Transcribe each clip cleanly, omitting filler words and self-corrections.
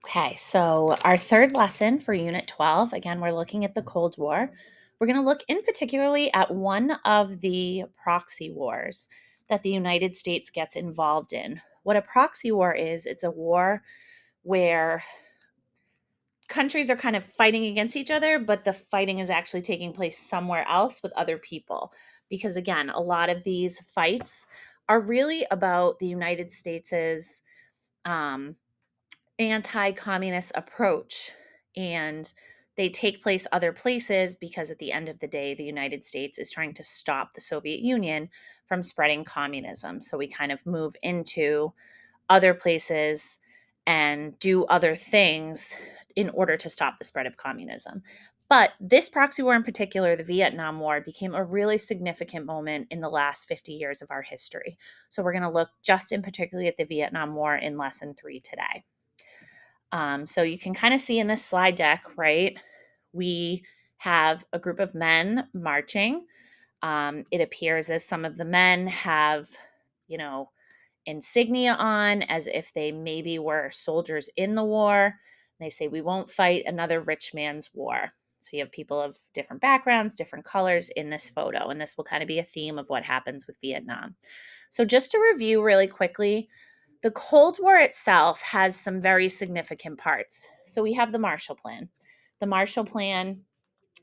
Okay, so our third lesson for Unit 12, again, we're looking at the Cold War. We're going to look in particularly at one of the proxy wars that the United States gets involved in. What a proxy war is, it's a war where countries are kind of fighting against each other, but the fighting is actually taking place somewhere else with other people. Because again, a lot of these fights are really about the United States's um, anti-communist approach, and they take place other places because at the end of the day the United States is trying to stop the Soviet Union from spreading communism. So we kind of move into other places and do other things in order to stop the spread of communism. But this proxy war in particular, the Vietnam War, became a really significant moment in the last 50 years of our history. So we're going to look just in particularly at the Vietnam War in lesson 3 today. So you can kind of see in this slide deck, right? We have a group of men marching. It appears as some of the men have, you know, insignia on as if they maybe were soldiers in the war. They say, we won't fight another rich man's war. So you have people of different backgrounds, different colors in this photo. And this will kind of be a theme of what happens with Vietnam. So just to review really quickly, the Cold War itself has some very significant parts. So we have the Marshall Plan. The Marshall Plan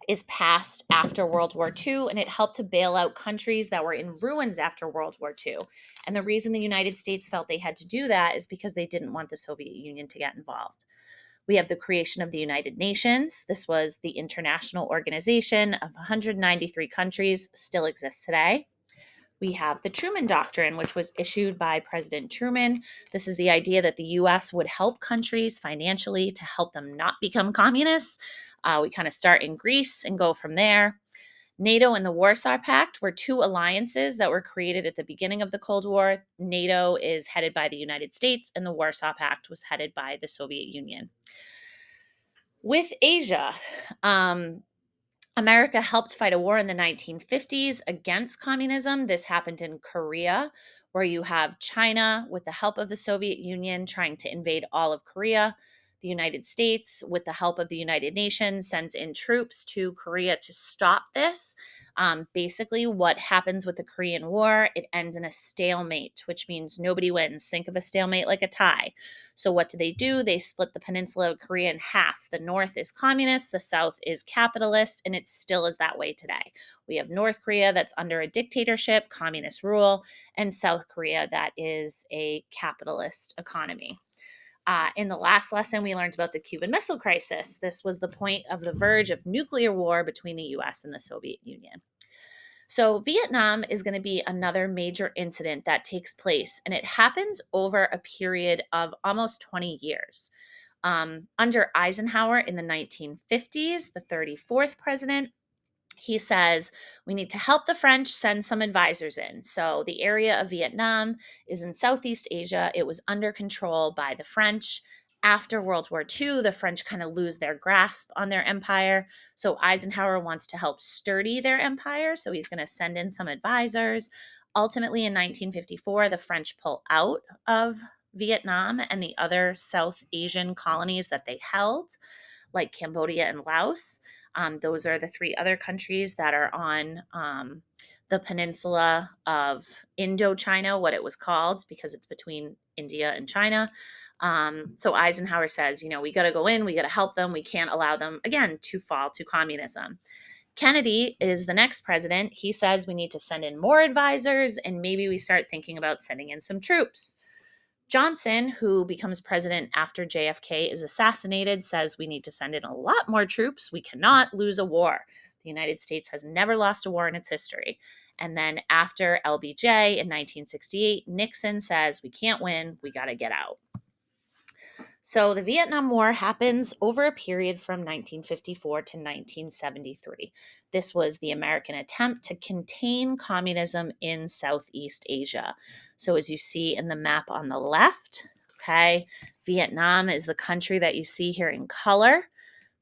is passed after World War II, and it helped to bail out countries that were in ruins after World War II. And the reason the United States felt they had to do that is because they didn't want the Soviet Union to get involved. We have the creation of the United Nations. This was the international organization of 193 countries, still exists today. We have the Truman Doctrine, which was issued by President Truman. This is the idea that the US would help countries financially to help them not become communists. We kind of start in Greece and go from there. NATO and the Warsaw Pact were two alliances that were created at the beginning of the Cold War. NATO is headed by the United States, and the Warsaw Pact was headed by the Soviet Union. With Asia, America helped fight a war in the 1950s against communism. This happened in Korea, where you have China, with the help of the Soviet Union, trying to invade all of Korea. The United States, with the help of the United Nations, sends in troops to Korea to stop this. Basically, what happens with the Korean War, it ends in a stalemate, which means nobody wins. Think of a stalemate like a tie. So what do? They split the peninsula of Korea in half. The north is communist, the south is capitalist, and it still is that way today. We have North Korea that's under a dictatorship, communist rule, and South Korea that is a capitalist economy. In the last lesson, we learned about the Cuban Missile Crisis. This was the point of the verge of nuclear war between the US and the Soviet Union. So, Vietnam is going to be another major incident that takes place, and it happens over a period of almost 20 years. Under Eisenhower in the 1950s, the 34th president, he says we need to help the French send some advisors in. So the area of Vietnam is in Southeast Asia. It was under control by the French. After World War II, the French kind of lose their grasp on their empire. So Eisenhower wants to help sturdy their empire. So he's going to send in some advisors. Ultimately, in 1954, the French pull out of Vietnam and the other South Asian colonies that they held, like Cambodia and Laos. Those are the three other countries that are on the peninsula of Indochina, what it was called, because it's between India and China. So Eisenhower says, we got to go in, we got to help them. We can't allow them, again, to fall to communism. Kennedy is the next president. He says we need to send in more advisors, and maybe we start thinking about sending in some troops. Johnson, who becomes president after JFK is assassinated, says we need to send in a lot more troops. We cannot lose a war. The United States has never lost a war in its history. And then after LBJ in 1968, Nixon says we can't win. We got to get out. So the Vietnam War happens over a period from 1954 to 1973. This was the American attempt to contain communism in Southeast Asia. So as you see in the map on the left, okay, Vietnam is the country that you see here in color,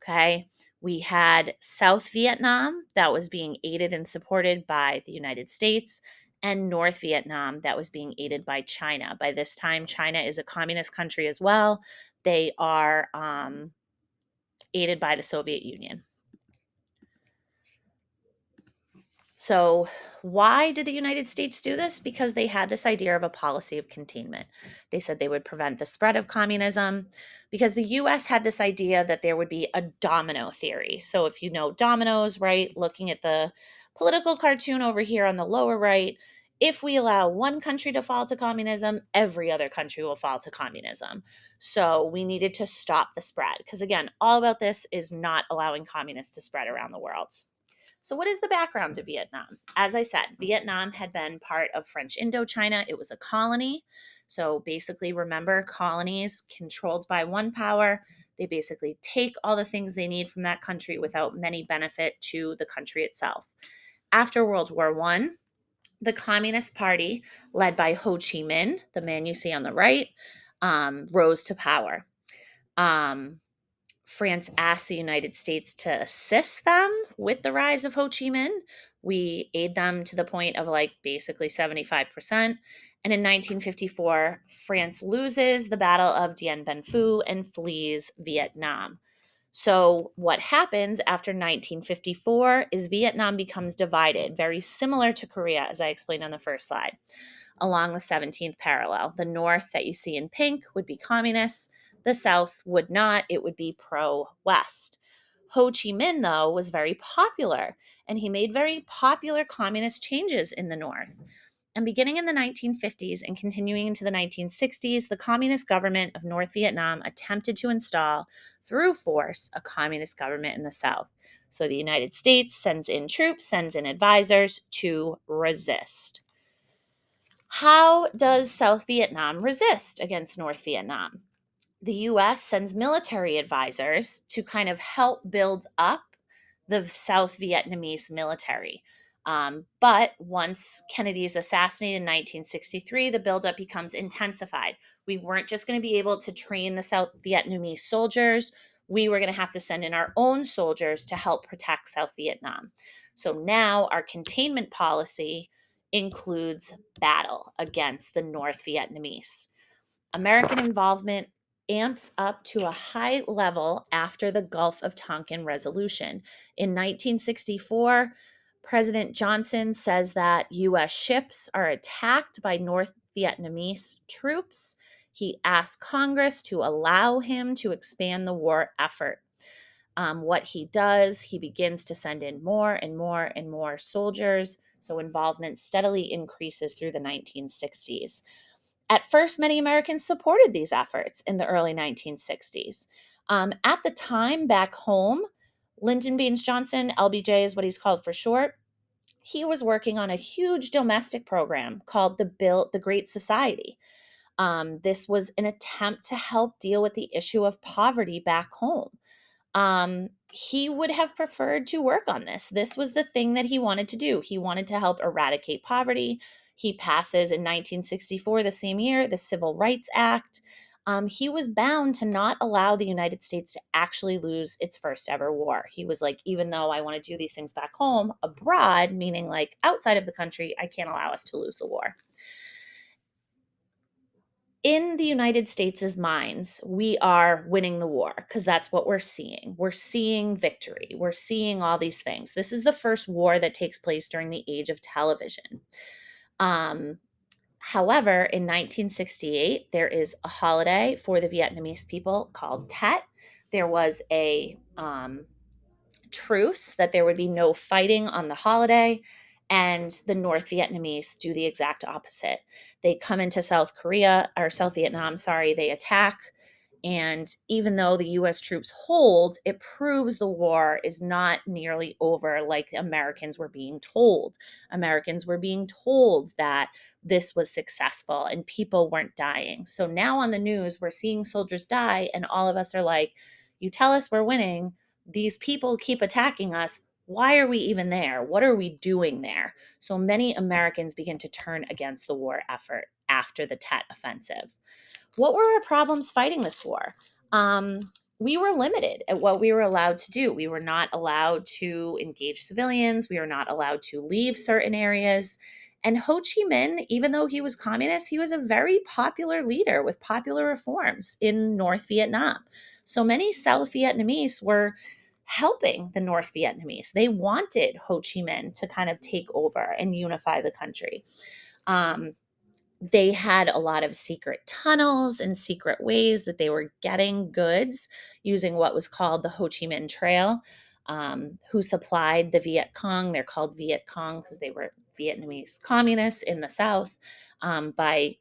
okay? We had South Vietnam that was being aided and supported by the United States, and North Vietnam that was being aided by China. By this time, China is a communist country as well. they are aided by the Soviet Union. So, why did the United States do this? Because they had this idea of a policy of containment. They said they would prevent the spread of communism because the US had this idea that there would be a domino theory. So, if you know dominoes, right, looking at the political cartoon over here on the lower right, if we allow one country to fall to communism, every other country will fall to communism. So, we needed to stop the spread because, again, all about this is not allowing communists to spread around the world. So, what is the background to Vietnam? As I said, Vietnam had been part of French Indochina. It was a colony. So, basically, remember, colonies controlled by one power. They basically take all the things they need from that country without many benefit to the country itself. After World War I, the Communist Party, led by Ho Chi Minh, the man you see on the right, rose to power. France asked the United States to assist them with the rise of Ho Chi Minh. We aid them to the point of like basically 75%. And in 1954, France loses the Battle of Dien Bien Phu and flees Vietnam. So, what happens after 1954 is Vietnam becomes divided, very similar to Korea, as I explained on the first slide, along the 17th parallel. The north that you see in pink would be communists, the south would not, it would be pro West. Ho Chi Minh, though, was very popular, and he made very popular communist changes in the north. And beginning in the 1950s and continuing into the 1960s, the communist government of North Vietnam attempted to install, through force, a communist government in the South. So the United States sends in troops, sends in advisors to resist. How does South Vietnam resist against North Vietnam? The US sends military advisors to kind of help build up the South Vietnamese military. But once Kennedy is assassinated in 1963, the buildup becomes intensified. We weren't just going to be able to train the South Vietnamese soldiers. We were going to have to send in our own soldiers to help protect South Vietnam. So now our containment policy includes battle against the North Vietnamese. American involvement amps up to a high level after the Gulf of Tonkin resolution. In 1964, President Johnson says that U.S. ships are attacked by North Vietnamese troops. He asks Congress to allow him to expand the war effort. What he does, he begins to send in more and more and more soldiers. So involvement steadily increases through the 1960s. At first, many Americans supported these efforts in the early 1960s. At the time, back home, Lyndon Baines Johnson, LBJ is what he's called for short, he was working on a huge domestic program called the Great Society. This was an attempt to help deal with the issue of poverty back home. He would have preferred to work on this. This was the thing that he wanted to do. He wanted to help eradicate poverty. He passes in 1964, the same year, the Civil Rights Act. He was bound to not allow the United States to actually lose its first ever war. He was like, even though I want to do these things back home, abroad, meaning like outside of the country, I can't allow us to lose the war. In the United States' minds, we are winning the war because that's what we're seeing. We're seeing victory. We're seeing all these things. This is the first war that takes place during the age of television. However, in 1968, there is a holiday for the Vietnamese people called Tet. There was a truce that there would be no fighting on the holiday. And the North Vietnamese do the exact opposite. They come into South Korea or South Vietnam, sorry, they attack. And even though the US troops hold, it proves the war is not nearly over like Americans were being told. Americans were being told that this was successful and people weren't dying. So now on the news, we're seeing soldiers die, and all of us are like, you tell us we're winning. These people keep attacking us. Why are we even there? What are we doing there? So many Americans begin to turn against the war effort after the Tet Offensive. What were our problems fighting this war? We were limited at what we were allowed to do. We were not allowed to engage civilians. We were not allowed to leave certain areas. And Ho Chi Minh, even though he was communist, he was a very popular leader with popular reforms in North Vietnam. So many South Vietnamese were helping the North Vietnamese. They wanted Ho Chi Minh to kind of take over and unify the country. Um, they had a lot of secret tunnels and secret ways that they were getting goods using what was called the Ho Chi Minh Trail, who supplied the Viet Cong. They're called Viet Cong because they were Vietnamese communists in the South, by,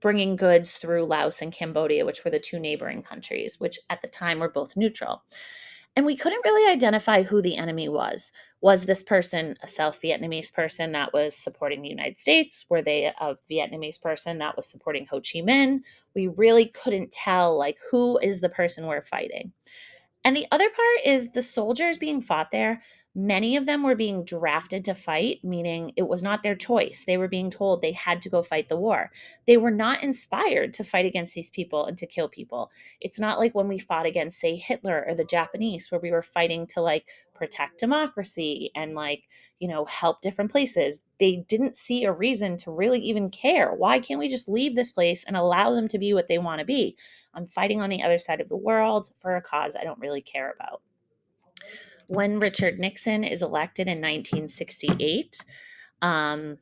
bringing goods through Laos and Cambodia, which were the two neighboring countries, which at the time were both neutral. And we couldn't really identify who the enemy was. Was this person a South Vietnamese person that was supporting the United States? Were they a Vietnamese person that was supporting Ho Chi Minh? We really couldn't tell, like, who is the person we're fighting. And the other part is the soldiers being fought there. Many of them were being drafted to fight, meaning it was not their choice. They were being told they had to go fight the war. They were not inspired to fight against these people and to kill people. It's not like when we fought against, say, Hitler or the Japanese, where we were fighting to like protect democracy and like, help different places. They didn't see a reason to really even care. Why can't we just leave this place and allow them to be what they want to be? I'm fighting on the other side of the world for a cause I don't really care about. When Richard Nixon is elected in 1968, um,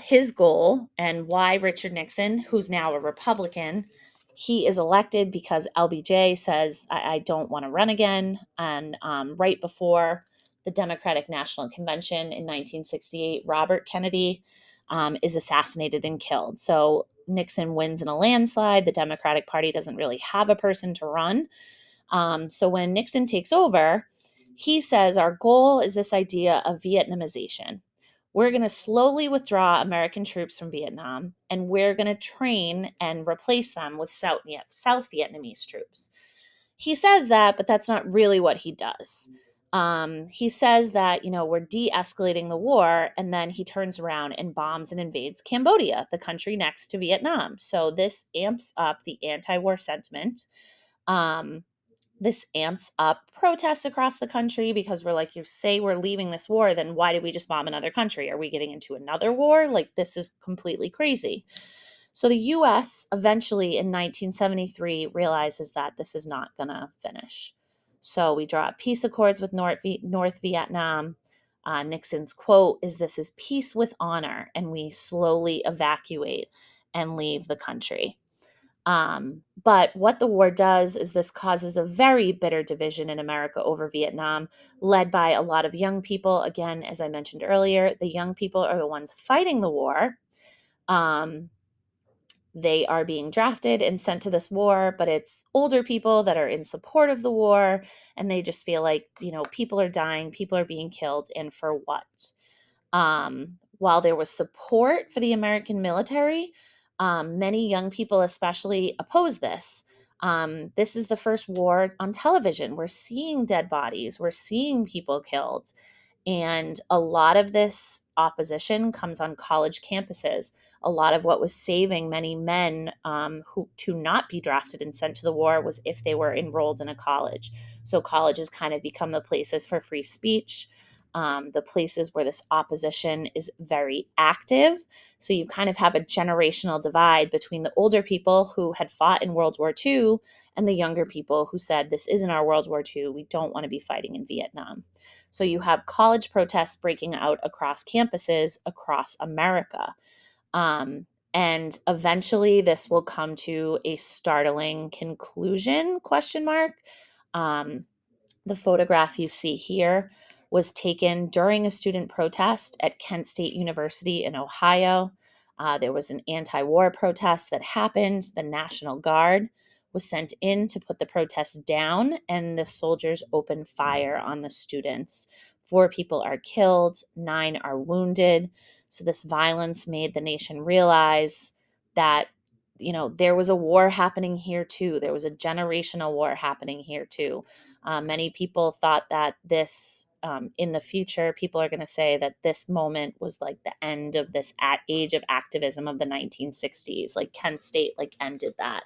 his goal, and why Richard Nixon, who's now a Republican, he is elected because LBJ says, I don't want to run again. And right before the Democratic National Convention in 1968, Robert Kennedy is assassinated and killed. So Nixon wins in a landslide. The Democratic Party doesn't really have a person to run. So when Nixon takes over, he says, our goal is this idea of Vietnamization. We're going to slowly withdraw American troops from Vietnam, and we're going to train and replace them with South Vietnamese troops. He says that, but that's not really what he does. He says that, we're de escalating the war, and then he turns around and bombs and invades Cambodia, the country next to Vietnam. So this amps up the anti war sentiment. Um, this amps up protests across the country because we're like, you say we're leaving this war, then why did we just bomb another country? Are we getting into another war? Like, this is completely crazy. So the US eventually in 1973 realizes that this is not going to finish. So we draw up peace accords with North Vietnam. Nixon's quote is, this is peace with honor. And we slowly evacuate and leave the country. But what the war does is this causes a very bitter division in America over Vietnam, led by a lot of young people. Again, as I mentioned earlier, the young people are the ones fighting the war. They are being drafted and sent to this war, but it's older people that are in support of the war. And they just feel like, people are dying, people are being killed, and for what? While there was support for the American military, many young people especially oppose this. This is the first war on television. We're seeing dead bodies, we're seeing people killed. And a lot of this opposition comes on college campuses. A lot of what was saving many men who to not be drafted and sent to the war was if they were enrolled in a college. So colleges kind of become the places for free speech, the places where this opposition is very active. So you kind of have a generational divide between the older people who had fought in World War II and the younger people who said, this isn't our World War II. We don't want to be fighting in Vietnam. So you have college protests breaking out across campuses across America. And eventually this will come to a startling conclusion, question mark. The photograph you see here was taken during a student protest at Kent State University in Ohio. There was an anti-war protest that happened. The National Guard was sent in to put the protests down, and the soldiers opened fire on the students. 4 people are killed, 9 are wounded. So this violence made the nation realize that, there was a war happening here too. There was a generational war happening here too. Many people thought that this, in the future, people are going to say that this moment was like the end of this age of activism of the 1960s. Like Kent State, like ended that.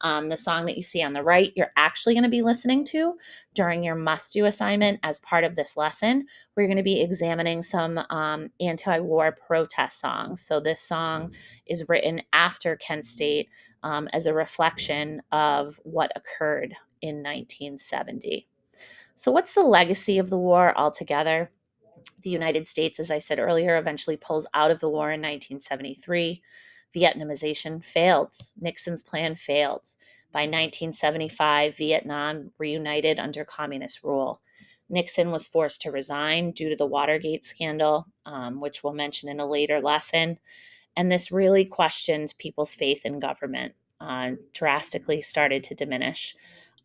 The song that you see on the right, you're actually going to be listening to during your must do assignment as part of this lesson. We're going to be examining some anti war protest songs. So, this song is written after Kent State as a reflection of what occurred in 1970. So, what's the legacy of the war altogether? The United States, as I said earlier, eventually pulls out of the war in 1973. Vietnamization failed. Nixon's plan failed. By 1975, Vietnam reunited under communist rule. Nixon was forced to resign due to the Watergate scandal, which we'll mention in a later lesson. And this really questioned people's faith in government, drastically started to diminish.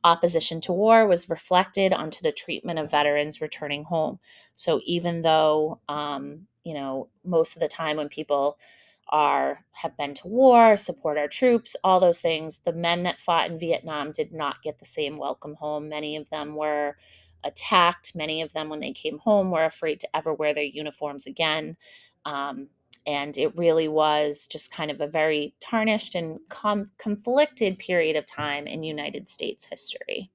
Opposition to war was reflected onto the treatment of veterans returning home. So even though, most of the time when people have been to war, support our troops, all those things, the men that fought in Vietnam did not get the same welcome home. Many of them were attacked. Many of them, when they came home, were afraid to ever wear their uniforms again. Um, and it really was just kind of a very tarnished and conflicted period of time in United States history.